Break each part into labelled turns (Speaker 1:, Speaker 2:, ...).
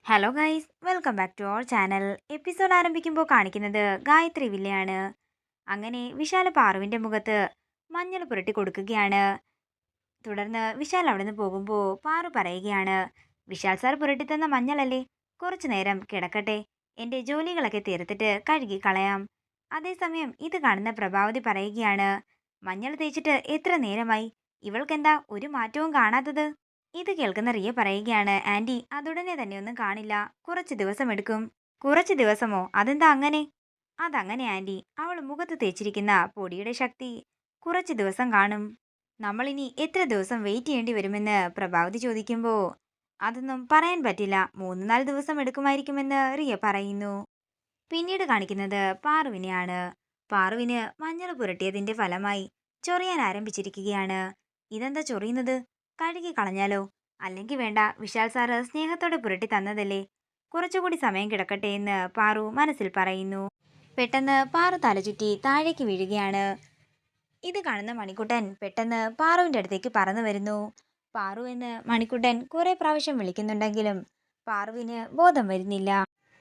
Speaker 1: Hello guys, welcome back to our channel. Episode ആരംഭിക്കുമ്പോൾ കാണിക്കുന്നത് ഗായത്രി വില്ലയാണ്. അങ്ങനെ വിശാല പാറുവിൻ്റെ മുഖത്ത് മഞ്ഞൾ പുരട്ടി കൊടുക്കുകയാണ്. തുടർന്ന് വിശാൽ അവിടെ നിന്ന് പോകുമ്പോൾ പാറു പറയുകയാണ്, വിശാൽ സാർ പുരട്ടി തന്ന മഞ്ഞളല്ലേ, കുറച്ചു നേരം കിടക്കട്ടെ, എൻ്റെ ജോലികളൊക്കെ തീർത്തിട്ട് കഴുകി കളയാം. അതേസമയം ഇത് കാണുന്ന പ്രഭാവതി പറയുകയാണ്, മഞ്ഞൾ തേച്ചിട്ട് എത്ര നേരമായി, ഇവൾക്കെന്താ ഒരു മാറ്റവും കാണാത്തത്? ഇത് കേൾക്കുന്ന റിയ പറയുകയാണ്, ആന്റി അതുടനെ തന്നെ ഒന്നും കാണില്ല, കുറച്ച് ദിവസം എടുക്കും. കുറച്ച് ദിവസമോ, അതെന്താ അങ്ങനെ? അതങ്ങനെ ആന്റി, അവൾ മുഖത്ത് തേച്ചിരിക്കുന്ന പൊടിയുടെ ശക്തി കുറച്ച് ദിവസം കാണും. നമ്മളിനി എത്ര ദിവസം വെയിറ്റ് ചെയ്യേണ്ടി വരുമെന്ന് പ്രഭാവതി ചോദിക്കുമ്പോൾ അതൊന്നും പറയാൻ പറ്റില്ല, 3-4 ദിവസം എടുക്കുമായിരിക്കുമെന്ന് റിയ പറയുന്നു. പിന്നീട് കാണിക്കുന്നത് പാറുവിനെയാണ്. പാറുവിന് മഞ്ഞൾ പുരട്ടിയതിന്റെ ഫലമായി ചൊറിയാൻ ആരംഭിച്ചിരിക്കുകയാണ്. ഇതെന്താ ചൊറിയുന്നത്? കഴുകി കളഞ്ഞാലോ? അല്ലെങ്കിൽ വേണ്ട, വിശാൽ സാറ് സ്നേഹത്തോടെ പുരട്ടി തന്നതല്ലേ, കുറച്ചുകൂടി സമയം കിടക്കട്ടെ എന്ന് പാറു മനസ്സിൽ പറയുന്നു. പെട്ടെന്ന് പാറു തലചുറ്റി താഴേക്ക് വീഴുകയാണ്. ഇത് കാണുന്ന മണിക്കുട്ടൻ പെട്ടെന്ന് പാറുവിൻ്റെ അടുത്തേക്ക് പറന്നു വരുന്നു. പാറു എന്ന് മണിക്കുട്ടൻ കുറെ പ്രാവശ്യം വിളിക്കുന്നുണ്ടെങ്കിലും പാറുവിന് ബോധം വരുന്നില്ല.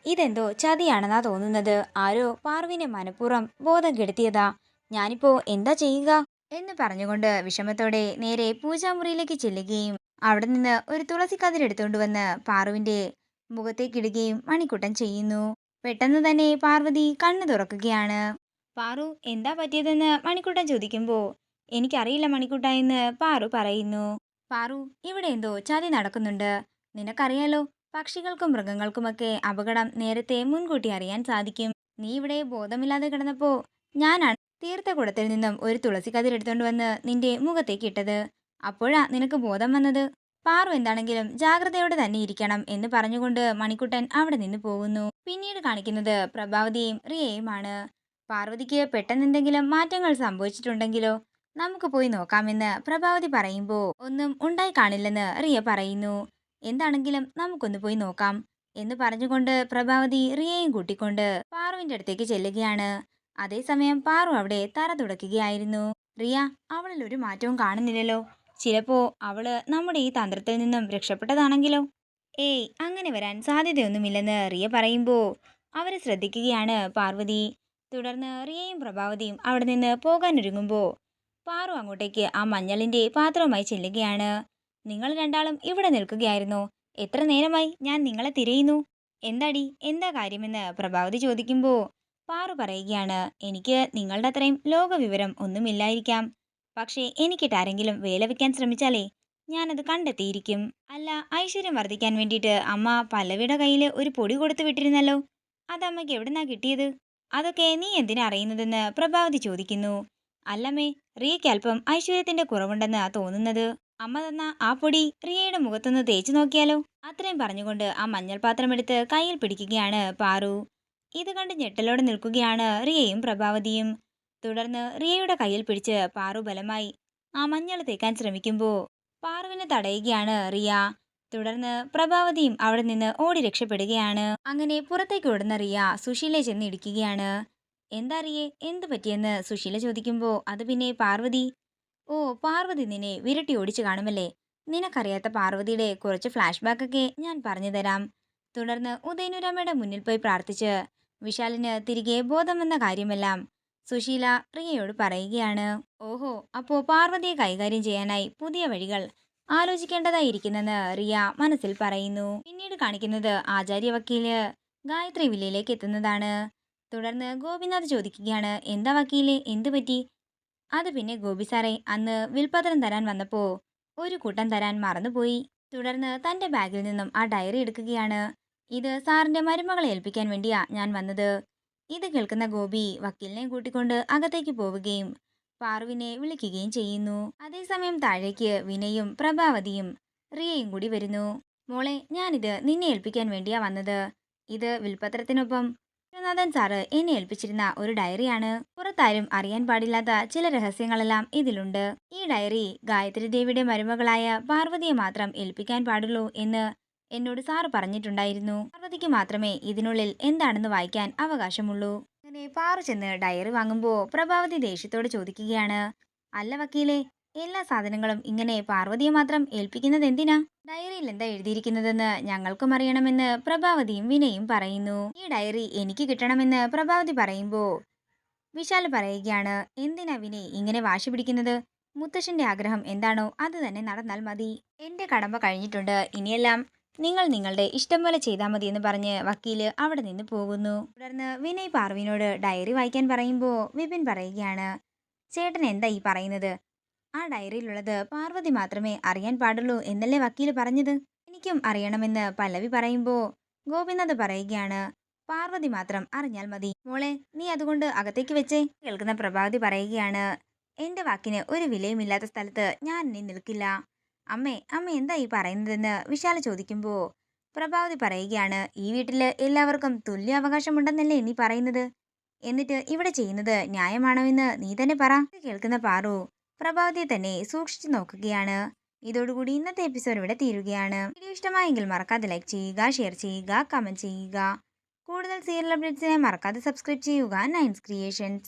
Speaker 1: ഇതെന്തോ ചതിയാണെന്നാ തോന്നുന്നത്. ആരോ പാറുവിനെ മനഃപൂർവ്വം ബോധം കെടുത്തിയതാ. ഞാനിപ്പോ എന്താ ചെയ്യുക എന്ന് പറഞ്ഞുകൊണ്ട് വിഷമത്തോടെ നേരെ പൂജാമുറിയിലേക്ക് ചെല്ലുകയും അവിടെ നിന്ന് ഒരു തുളസി കതിരെടുത്തുകൊണ്ട് വന്ന് പാറുവിന്റെ മുഖത്തേക്കിടുകയും മണിക്കുട്ടൻ ചെയ്യുന്നു. പെട്ടെന്ന് തന്നെ പാർവതി കണ്ണു തുറക്കുകയാണ്. പാറു, എന്താ പറ്റിയതെന്ന് മണിക്കുട്ടൻ ചോദിക്കുമ്പോൾ എനിക്കറിയില്ല മണിക്കുട്ട എന്ന് പാറു പറയുന്നു. പാറു, ഇവിടെ എന്തോ ചതി നടക്കുന്നുണ്ട്. നിനക്കറിയാലോ, പക്ഷികൾക്കും മൃഗങ്ങൾക്കുമൊക്കെ അപകടം നേരത്തെ മുൻകൂട്ടി അറിയാൻ സാധിക്കും. നീ ഇവിടെ ബോധമില്ലാതെ കിടന്നപ്പോ ഞാനാണ് തീർത്ഥകുടത്തിൽ നിന്നും ഒരു തുളസി കതിരെടുത്തോണ്ട് വന്ന് നിന്റെ മുഖത്തേക്ക് ഇട്ടത്. അപ്പോഴാ നിനക്ക് ബോധം വന്നത്. പാറു എന്താണെങ്കിലും ജാഗ്രതയോടെ തന്നെ ഇരിക്കണം എന്ന് പറഞ്ഞുകൊണ്ട് മണിക്കുട്ടൻ അവിടെ നിന്ന് പോകുന്നു. പിന്നീട് കാണിക്കുന്നത് പ്രഭാവതിയും റിയയുമാണ്. പാർവതിക്ക് പെട്ടെന്ന് എന്തെങ്കിലും മാറ്റങ്ങൾ സംഭവിച്ചിട്ടുണ്ടെങ്കിലോ, നമുക്ക് പോയി നോക്കാമെന്ന് പ്രഭാവതി പറയുമ്പോൾ ഒന്നും ഉണ്ടായി കാണില്ലെന്ന് റിയ പറയുന്നു. എന്താണെങ്കിലും നമുക്കൊന്ന് പോയി നോക്കാം എന്ന് പറഞ്ഞുകൊണ്ട് പ്രഭാവതി റിയയും കൂട്ടിക്കൊണ്ട് പാറുവിന്റെ അടുത്തേക്ക് ചെല്ലുകയാണ്. അതേസമയം പാറു അവിടെ തറ തുടയ്ക്കുകയായിരുന്നു. റിയ, അവളിൽ ഒരു മാറ്റവും കാണുന്നില്ലല്ലോ. ചിലപ്പോ അവള് നമ്മുടെ ഈ തന്ത്രത്തിൽ നിന്നും രക്ഷപ്പെട്ടതാണെങ്കിലോ? ഏയ്, അങ്ങനെ വരാൻ സാധ്യതയൊന്നുമില്ലെന്ന് റിയ പറയുമ്പോൾ അവരെ ശ്രദ്ധിക്കുകയാണ് പാർവതി. തുടർന്ന് റിയയും പ്രഭാവതിയും അവിടെ നിന്ന് പോകാനൊരുങ്ങുമ്പോൾ പാറു അങ്ങോട്ടേക്ക് ആ മഞ്ഞളിന്റെ പാത്രവുമായി ചെല്ലുകയാണ്. നിങ്ങൾ രണ്ടാളും ഇവിടെ നിൽക്കുകയായിരുന്നോ? എത്ര നേരമായി ഞാൻ നിങ്ങളെ തിരയുന്നു. എന്താടി, എന്താ കാര്യമെന്ന് പ്രഭാവതി ചോദിക്കുമ്പോൾ പാറു പറയുകയാണ്, എനിക്ക് നിങ്ങളുടെ അത്രയും ലോകവിവരം ഒന്നുമില്ലായിരിക്കാം, പക്ഷേ എനിക്കിട്ടാരെങ്കിലും വേല വെക്കാൻ ശ്രമിച്ചാലേ ഞാനത് കണ്ടെത്തിയിരിക്കും. അല്ല, ഐശ്വര്യം വർദ്ധിക്കാൻ വേണ്ടിയിട്ട് അമ്മ പല്ലവിയുടെ കയ്യിൽ ഒരു പൊടി കൊടുത്തു വിട്ടിരുന്നല്ലോ, അത് അമ്മയ്ക്ക് എവിടുന്നാ കിട്ടിയത്? അതൊക്കെ നീ എന്തിനാ അറിയുന്നതെന്ന് പ്രഭാവതി ചോദിക്കുന്നു. അല്ലമ്മേ, റിയയ്ക്ക് അല്പം ഐശ്വര്യത്തിന്റെ കുറവുണ്ടെന്ന് തോന്നുന്നത്. അമ്മ തന്ന ആ പൊടി റിയയുടെ മുഖത്തൊന്ന് തേച്ചു നോക്കിയാലോ? അത്രയും പറഞ്ഞുകൊണ്ട് ആ മഞ്ഞൾ പാത്രം എടുത്ത് കയ്യിൽ പിടിക്കുകയാണ് പാറു. ഇത് കണ്ട് ഞെട്ടലോടെ നിൽക്കുകയാണ് റിയയും പ്രഭാവതിയും. തുടർന്ന് റിയയുടെ കയ്യിൽ പിടിച്ച് പാറു ബലമായി ആ മഞ്ഞൾ തേക്കാൻ ശ്രമിക്കുമ്പോൾ പാറുവിനെ തടയുകയാണ് റിയ. തുടർന്ന് പ്രഭാവതിയും അവിടെ നിന്ന് ഓടി രക്ഷപ്പെടുകയാണ്. അങ്ങനെ പുറത്തേക്ക് ഓടുന്ന റിയ സുശീലയെ ചെന്ന് ഇടിക്കുകയാണ്. എന്താ റിയേ, എന്ത് പറ്റിയെന്ന് സുശീല ചോദിക്കുമ്പോൾ അത് പിന്നെ പാർവതി. ഓ, പാർവതി നിന്നെ വിരട്ടി ഓടിച്ചു കാണുമല്ലേ. നിനക്കറിയാത്ത പാർവതിയുടെ കുറച്ച് ഫ്ലാഷ് ബാക്ക് ഒക്കെ ഞാൻ പറഞ്ഞു തരാം. തുടർന്ന് ഉദയനുരാമയുടെ മുന്നിൽ പോയി പ്രാർത്ഥിച്ച് വിശാലിന് തിരികെ ബോധം വന്ന കാര്യമെല്ലാം സുശീല റിയയോട് പറയുകയാണ്. ഓഹോ, അപ്പോ പാർവതിയെ കൈകാര്യം ചെയ്യാനായി പുതിയ വഴികൾ ആലോചിക്കേണ്ടതായിരിക്കുന്നെന്ന് റിയ മനസ്സിൽ പറയുന്നു. പിന്നീട് കാണിക്കുന്നത് ആചാര്യ വക്കീല് ഗായത്രി വില്ലയിലേക്ക് എത്തുന്നതാണ്. തുടർന്ന് ഗോപിനാഥ് ചോദിക്കുകയാണ്, എന്താ വക്കീലെ, എന്തു പറ്റി? അത് പിന്നെ ഗോപി സാറേ, അന്ന് വിൽപത്രം തരാൻ വന്നപ്പോ ഒരു കൂട്ടം തരാൻ മറന്നുപോയി. തുടർന്ന് തന്റെ ബാഗിൽ നിന്നും ആ ഡയറി എടുക്കുകയാണ്. ഇത് സാറിന്റെ മരുമകളെ ഏൽപ്പിക്കാൻ വേണ്ടിയാ ഞാൻ വന്നത്. ഇത് കേൾക്കുന്ന ഗോപി വക്കീലിനെ കൂട്ടിക്കൊണ്ട് അകത്തേക്ക് പോവുകയും പാറുവിനെ വിളിക്കുകയും ചെയ്യുന്നു. അതേസമയം താഴേക്ക് വിനയും പ്രഭാവതിയും റിയയും കൂടി വരുന്നു. മോളെ, ഞാനിത് നിന്നെ ഏൽപ്പിക്കാൻ വേണ്ടിയാ വന്നത്. ഇത് വിൽപത്രത്തിനൊപ്പം നാഥൻ സാറ് എന്നെ ഏൽപ്പിച്ചിരുന്ന ഒരു ഡയറിയാണ്. പുറത്താരും അറിയാൻ പാടില്ലാത്ത ചില രഹസ്യങ്ങളെല്ലാം ഇതിലുണ്ട്. ഈ ഡയറി ഗായത്രി ദേവിയുടെ മരുമകളായ പാർവതിയെ മാത്രം ഏൽപ്പിക്കാൻ പാടുള്ളൂ എന്ന് എന്നോട് സാറ് പറഞ്ഞിട്ടുണ്ടായിരുന്നു. പാർവതിക്ക് മാത്രമേ ഇതിനുള്ളിൽ എന്താണെന്ന് വായിക്കാൻ അവകാശമുള്ളൂ. അങ്ങനെ പാറു ചെന്ന് ഡയറി വാങ്ങുമ്പോൾ പ്രഭാവതി ദേഷ്യത്തോട് ചോദിക്കുകയാണ്, അല്ല വക്കീലെ, എല്ലാ സാധനങ്ങളും ഇങ്ങനെ പാർവതിയെ മാത്രം ഏൽപ്പിക്കുന്നത് എന്തിനാ? ഡയറിയിൽ എന്താ എഴുതിയിരിക്കുന്നതെന്ന് ഞങ്ങൾക്കും അറിയണമെന്ന് പ്രഭാവതിയും വിനയും പറയുന്നു. ഈ ഡയറി എനിക്ക് കിട്ടണമെന്ന് പ്രഭാവതി പറയുമ്പോ വിശാൽ പറയുകയാണ്, എന്തിനാ വിനയ് ഇങ്ങനെ വാശി പിടിക്കുന്നത്? മുത്തശ്ശന്റെ ആഗ്രഹം എന്താണോ അത് തന്നെ നടന്നാൽ മതി. എന്റെ കടമ്പ കഴിഞ്ഞിട്ടുണ്ട്. ഇനിയെല്ലാം നിങ്ങൾ നിങ്ങളുടെ ഇഷ്ടം പോലെ ചെയ്താൽ മതി എന്ന് പറഞ്ഞ് വക്കീല് അവിടെ നിന്ന് പോകുന്നു. തുടർന്ന് വിനയ് പാർവിനോട് ഡയറി വായിക്കാൻ പറയുമ്പോൾ വിപിൻ പറയുകയാണ്, ചേട്ടൻ എന്താ ഈ പറയുന്നത്? ആ ഡയറിയിലുള്ളത് പാർവതി മാത്രമേ അറിയാൻ പാടുള്ളൂ എന്നല്ലേ വക്കീല് പറഞ്ഞത്? എനിക്കും അറിയണമെന്ന് പല്ലവി പറയുമ്പോ ഗോപിനാഥ് പറയുകയാണ്, പാർവതി മാത്രം അറിഞ്ഞാൽ മതി. മോളെ, നീ അതുകൊണ്ട് അകത്തേക്ക് വെച്ചേ. കേൾക്കുന്ന പ്രഭാവതി പറയുകയാണ്, എന്റെ വാക്കിന് ഒരു വിലയുമില്ലാത്ത സ്ഥലത്ത് ഞാൻ ഇനി നിൽക്കില്ല. അമ്മ എന്താ ഈ പറയുന്നതെന്ന് വിശാല ചോദിക്കുമ്പോ പ്രഭാവതി പറയുകയാണ്, ഈ വീട്ടില് എല്ലാവർക്കും തുല്യ അവകാശമുണ്ടെന്നല്ലേ നീ പറയുന്നത്? എന്നിട്ട് ഇവിടെ ചെയ്യുന്നത് ന്യായമാണോ എന്ന് നീ തന്നെ പറ. ഇത് കേൾക്കുന്ന പാറു പ്രഭാവതിയെ തന്നെ സൂക്ഷിച്ചു നോക്കുകയാണ്. ഇതോടുകൂടി ഇന്നത്തെ എപ്പിസോഡ് ഇവിടെ തീരുകയാണ്. വീഡിയോ ഇഷ്ടമായെങ്കിൽ മറക്കാതെ ലൈക്ക് ചെയ്യുക, ഷെയർ ചെയ്യുക, കമന്റ് ചെയ്യുക. കൂടുതൽ സീരിയൽ അപ്ഡേറ്റ്സിനെ മറക്കാതെ സബ്സ്ക്രൈബ് ചെയ്യുക നയൻസ് ക്രിയേഷൻസ്.